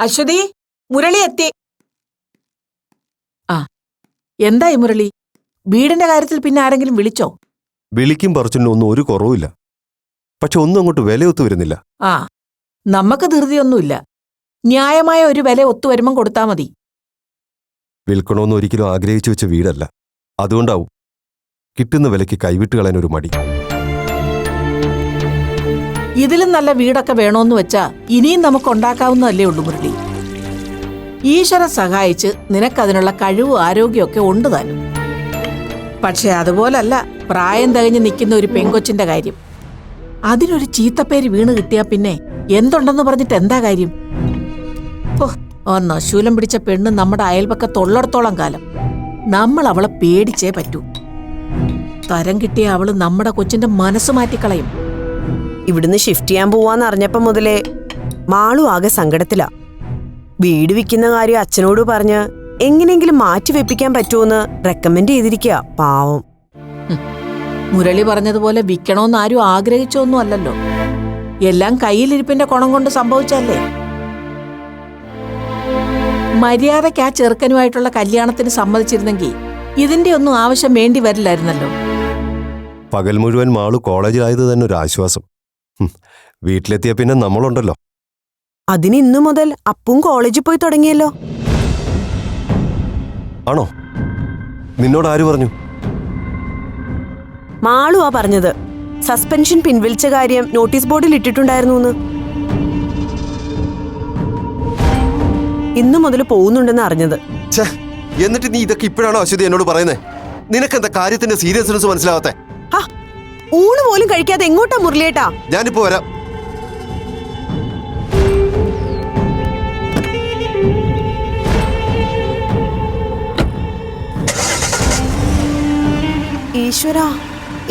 അശ്വതി, മുരളി എത്തി. ആ, എന്തായി മുരളി? വീടിന്റെ കാര്യത്തിൽ പിന്നെ ആരെങ്കിലും വിളിച്ചോ? വിളിക്കും പറിച്ചിനും ഒന്നും ഒരു കുറവുമില്ല. പക്ഷെ ഒന്നും അങ്ങോട്ട് വിലയൊത്തു വരുന്നില്ല. ആ, നമുക്ക് ധൃതിയൊന്നുമില്ല. ന്യായമായ ഒരു വില ഒത്തുവരുമ്പം കൊടുത്താ മതി. വിൽക്കണമെന്ന് ഒരിക്കലും ആഗ്രഹിച്ചു വെച്ച വീടല്ല. അതുകൊണ്ടാവും കിട്ടുന്ന വിലയ്ക്ക് കൈവിട്ട് കളയാൻ ഒരു മടി. ഇതിലും നല്ല വീടൊക്കെ വേണോന്ന് വെച്ചാ ഇനിയും നമുക്ക് ഉണ്ടാക്കാവുന്നതല്ലേ ഉള്ളൂ മുരളി. ഈശ്വരൻ സഹായിച്ച് നിനക്കതിനുള്ള കഴിവും ആരോഗ്യമൊക്കെ ഉണ്ട് താനും. പക്ഷെ അതുപോലല്ല പ്രായം തികഞ്ഞ് നിൽക്കുന്ന ഒരു പെങ്കൊച്ചിന്റെ കാര്യം. അതിനൊരു ചീത്തപ്പേര് വീണ് കിട്ടിയാ പിന്നെ എന്തുണ്ടെന്ന് പറഞ്ഞിട്ട് എന്താ കാര്യം? നശൂലം പിടിച്ച പെണ്ണ് നമ്മുടെ അയൽപക്കത്തുള്ളിടത്തോളം കാലം നമ്മൾ അവളെ പേടിച്ചേ പറ്റൂ. തരം കിട്ടിയ അവള് നമ്മുടെ കൊച്ചിന്റെ മനസ്സ് മാറ്റിക്കളയും. ഇവിടുന്ന് ഷിഫ്റ്റ് ചെയ്യാൻ പോവാന്ന് അറിഞ്ഞപ്പോ മുതലേ മാളു ആകെ സങ്കടത്തിലാ. വീട് വിൽക്കുന്ന കാര്യം അച്ഛനോട് പറഞ്ഞ് എങ്ങനെയെങ്കിലും മാറ്റി വെപ്പിക്കാൻ പറ്റുമോന്ന് റെക്കമെൻഡ് ചെയ്തിരിക്കുക. പാവം. മുരളി പറഞ്ഞതുപോലെ വിൽക്കണമെന്ന് ആരും ആഗ്രഹിച്ചൊന്നും അല്ലല്ലോ. എല്ലാം കയ്യിലിരിപ്പിന്റെ കുണം കൊണ്ട് സംഭവിച്ചല്ലേ. മര്യാദയ്ക്ക് ആ ചെറുക്കനുമായിട്ടുള്ള കല്യാണത്തിന് സമ്മതിച്ചിരുന്നെങ്കിൽ ഇതിന്റെ ഒന്നും ആവശ്യം വേണ്ടി വരില്ലായിരുന്നല്ലോ. പകൽ മുഴുവൻ മാളു കോളേജിലായത് തന്നെ ഒരു ആശ്വാസം. വീട്ടിലെത്തിയ പിന്നെ നമ്മളുണ്ടല്ലോ. അതിന് ഇന്നു മുതൽ അപ്പും കോളേജിൽ പോയി തുടങ്ങിയല്ലോ. ആണോ? നിന്നോട് ആര് പറഞ്ഞു? മാളുവാ പറഞ്ഞത്. സസ്പെൻഷൻ പിൻവലിച്ച കാര്യം നോട്ടീസ് ബോർഡിൽ ഇട്ടിട്ടുണ്ടായിരുന്നു. ഇന്നു മുതൽ പോകുന്നുണ്ടെന്ന് അറിഞ്ഞത്. എന്നിട്ട് നീ ഇതൊക്കെ ഇപ്പോഴാണോ അശ്വതി എന്നോട് പറയുന്നേ? നിനക്കെന്താ കാര്യത്തിന്റെ സീരിയസ്നെസ് മനസ്സിലാവാത്തെ? ഊണ് പോലും കഴിക്കാതെ എങ്ങോട്ടാ മുരളിയേട്ടാ? ഞാനിപ്പോ വരാം. ഈശ്വരാ,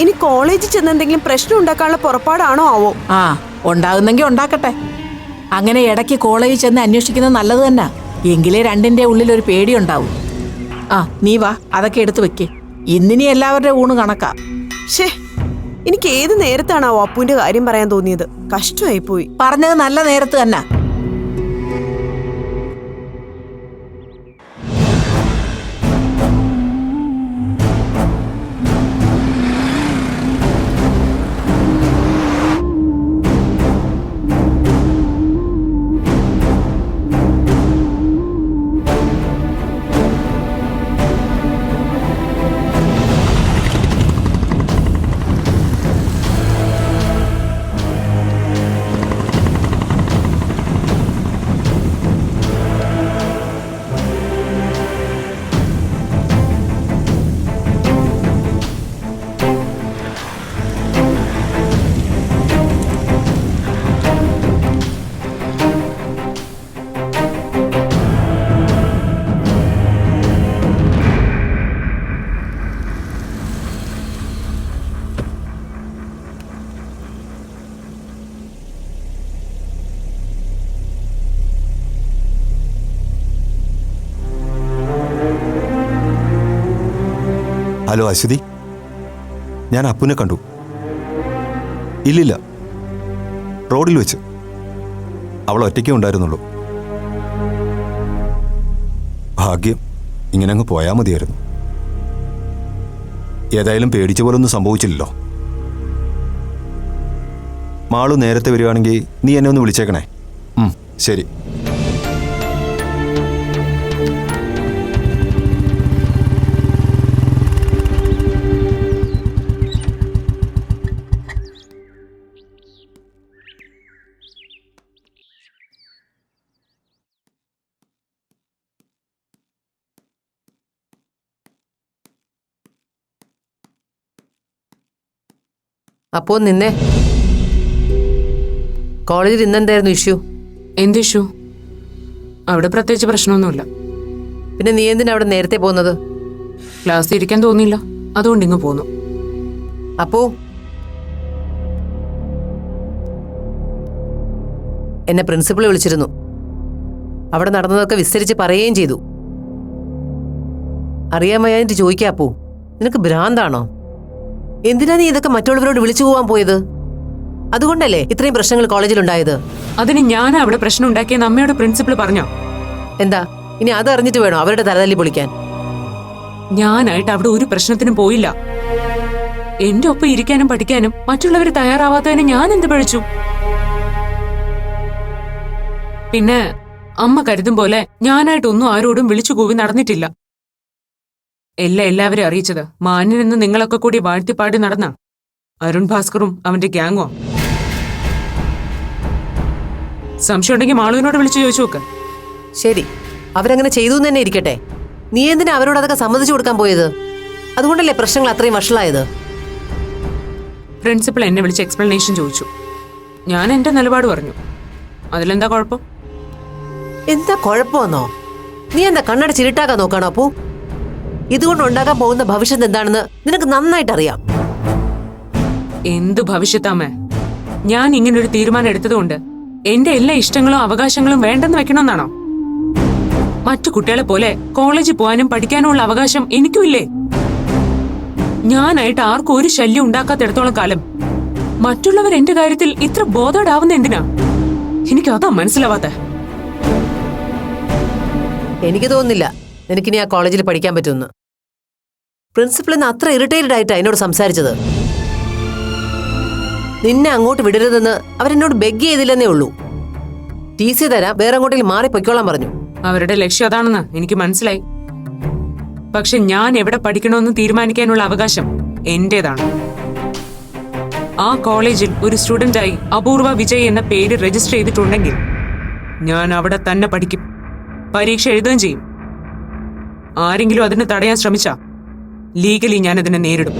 ഇനി കോളേജിൽ ചെന്ന് എന്തെങ്കിലും പ്രശ്നം ഉണ്ടാക്കാനുള്ള പുറപ്പാടാണോ ആവോ? ഉണ്ടാകുന്നെങ്കിൽ ഉണ്ടാക്കട്ടെ. അങ്ങനെ ഇടയ്ക്ക് കോളേജിൽ ചെന്ന് അന്വേഷിക്കുന്നത് നല്ലത് തന്നെ. എങ്കിലേ രണ്ടിന്റെ ഉള്ളിൽ ഒരു പേടിയുണ്ടാവും. നീ വാ, അതൊക്കെ എടുത്തു വെക്ക്. ഇന്നിനി എല്ലാവരുടെ ഊണ് കണക്കാ. എനിക്ക് ഏത് നേരത്താണാവോ അപ്പുവിന്റെ കാര്യം പറയാൻ തോന്നിയത്? കഷ്ടമായി പോയി. പറഞ്ഞത് നല്ല നേരത്ത് തന്നെ. ഹലോ അശ്വതി, ഞാൻ അപ്പുനെ കണ്ടു. ഇല്ലില്ല, റോഡിൽ വെച്ച്. അവൾ ഒറ്റയ്ക്കേ ഉണ്ടായിരുന്നുള്ളൂ. ഭാഗ്യം, ഇങ്ങനെ അങ്ങ് പോയാൽ മതിയായിരുന്നു. ഏതായാലും പേടിച്ച പോലൊന്നും സംഭവിച്ചില്ലല്ലോ. മാളു നേരത്തെ വരികയാണെങ്കിൽ നീ എന്നെ ഒന്ന് വിളിച്ചേക്കണേ. ശരി. അപ്പോ നിന്നെ കോളേജിൽ ഇന്നെന്തായിരുന്നു ഇഷ്യൂ? എന്ത് ഇഷ്യൂ? അവിടെ പ്രത്യേകിച്ച് പ്രശ്നമൊന്നുമില്ല. പിന്നെ നീ എന്തിനാ അവിടെ നേരത്തെ പോകുന്നത്? ക്ലാസ്സിൽ ഇരിക്കാൻ തോന്നിയില്ല, അതുകൊണ്ട് ഇങ്ങ് പോന്നു. അപ്പോ എന്നെ പ്രിൻസിപ്പൾ വിളിച്ചിരുന്നു. അവിടെ നടന്നതൊക്കെ വിസ്തരിച്ച് പറയുകയും ചെയ്തു. അറിയാൻ വയ്യാഞ്ഞിട്ട് ചോദിക്കാ, അപ്പോ നിനക്ക് ഭ്രാന്താണോ? എന്തിനാ നീ ഇതൊക്കെ മറ്റുള്ളവരോട് വിളിച്ചു പോവാൻ പോയത്? അതുകൊണ്ടല്ലേ ഇത്രയും പ്രശ്നങ്ങൾ കോളേജിലുണ്ടായത്? അതിന് ഞാനാ അവിടെ പ്രശ്നം ഉണ്ടാക്കിയെന്ന് അമ്മയുടെ പ്രിൻസിപ്പൾ പറഞ്ഞോ? എന്താ ഇനി അതറിഞ്ഞിട്ട് വേണോ അവരുടെ തലതല്ലി പൊളിക്കാൻ? ഞാനായിട്ട് അവിടെ ഒരു പ്രശ്നത്തിനും പോയില്ല. എന്റെ ഒപ്പം ഇരിക്കാനും പഠിക്കാനും മറ്റുള്ളവർ തയ്യാറാവാത്തതിന് ഞാൻ എന്ത് പഴിച്ചു? പിന്നെ അമ്മ കരുതും പോലെ ഞാനായിട്ടൊന്നും ആരോടും വിളിച്ചു കൂവി നടന്നിട്ടില്ല. എല്ലാവരെയും അറിയിച്ചത് മാന്യനെന്ന് നിങ്ങളൊക്കെ കൂടി വാഴ്ത്തിപ്പാടി നടന്ന അരുൺ ഭാസ്കറും അവന്റെ ഗ്യാങ്ങോ. സംശയം ഉണ്ടെങ്കിൽ മാളുവിനോട് വിളിച്ചു ചോദിച്ചു നോക്ക്. ശരി, അവരങ്ങനെ ചെയ്തു തന്നെ ഇരിക്കട്ടെ. നീ എന്തിനാ അവരോട് അതൊക്കെ സമ്മതിച്ചു കൊടുക്കാൻ പോയത്? അതുകൊണ്ടല്ലേ പ്രശ്നങ്ങൾ അത്രയും വഷളായത്? പ്രിൻസിപ്പൾ എന്നെ വിളിച്ച് എക്സ്പ്ലനേഷൻ ചോദിച്ചു. ഞാൻ എന്റെ നിലപാട് പറഞ്ഞു. അതിലെന്താ കുഴപ്പം? എന്താ കുഴപ്പമെന്നോ? നീ എന്താ കണ്ണടച്ചിരുട്ടാക്കാൻ നോക്കാണോ? അപ്പോ ഇതുകൊണ്ട് ഉണ്ടാകാൻ പോകുന്ന ഭവിഷ്യത്ത് എന്താണെന്ന് നിനക്ക് നന്നായിട്ട് അറിയാം. എന്ത് ഭവിഷ്യത്താമേ? ഞാൻ ഇങ്ങനൊരു തീരുമാനം എടുത്തതുകൊണ്ട് എന്റെ എല്ലാ ഇഷ്ടങ്ങളും അവകാശങ്ങളും വേണ്ടെന്ന് വെക്കണമെന്നാണോ? മറ്റു കുട്ടികളെ പോലെ കോളേജിൽ പോകാനും പഠിക്കാനും ഉള്ള അവകാശം എനിക്കുമില്ലേ? ഞാനായിട്ട് ആർക്കും ഒരു ശല്യം ഉണ്ടാക്കാത്തിടത്തോളം കാലം മറ്റുള്ളവർ എന്റെ കാര്യത്തിൽ ഇത്ര ബോധേഡാവുന്ന എന്തിനാ? എനിക്കതാ മനസ്സിലാവാത്ത. എനിക്ക് തോന്നുന്നില്ല നിനക്കിനി ആ കോളേജിൽ പഠിക്കാൻ പറ്റുമെന്ന്. പ്രിൻസിപ്പൾ ഇന്ന് അത്ര ഇറിറ്റേറ്റഡ് ആയിട്ടാ എന്നോട് സംസാരിച്ചത്. നിന്നെ അങ്ങോട്ട് വിടരുതെന്ന് അവരെന്നോട് ബെഗ് ചെയ്തില്ലെന്നേ ഉള്ളൂ. TC തരാം, വേറെ അങ്ങോട്ടേക്ക് മാറി പൊയ്ക്കോളാൻ പറഞ്ഞു. അവരുടെ ലക്ഷ്യം അതാണെന്ന് എനിക്ക് മനസ്സിലായി. പക്ഷെ ഞാൻ എവിടെ പഠിക്കണമെന്ന് തീരുമാനിക്കാനുള്ള അവകാശം എന്റേതാണ്. ആ കോളേജിൽ ഒരു സ്റ്റുഡന്റായി അപൂർവ വിജയ് എന്ന പേര് രജിസ്റ്റർ ചെയ്തിട്ടുണ്ടെങ്കിൽ ഞാൻ അവിടെ തന്നെ പഠിക്കും, പരീക്ഷ എഴുതുകയും ചെയ്യും. ആരെങ്കിലും അതിന് തടയാൻ ശ്രമിച്ചാ ലീഗലി ഞാൻ അതിനെ നേരിടും.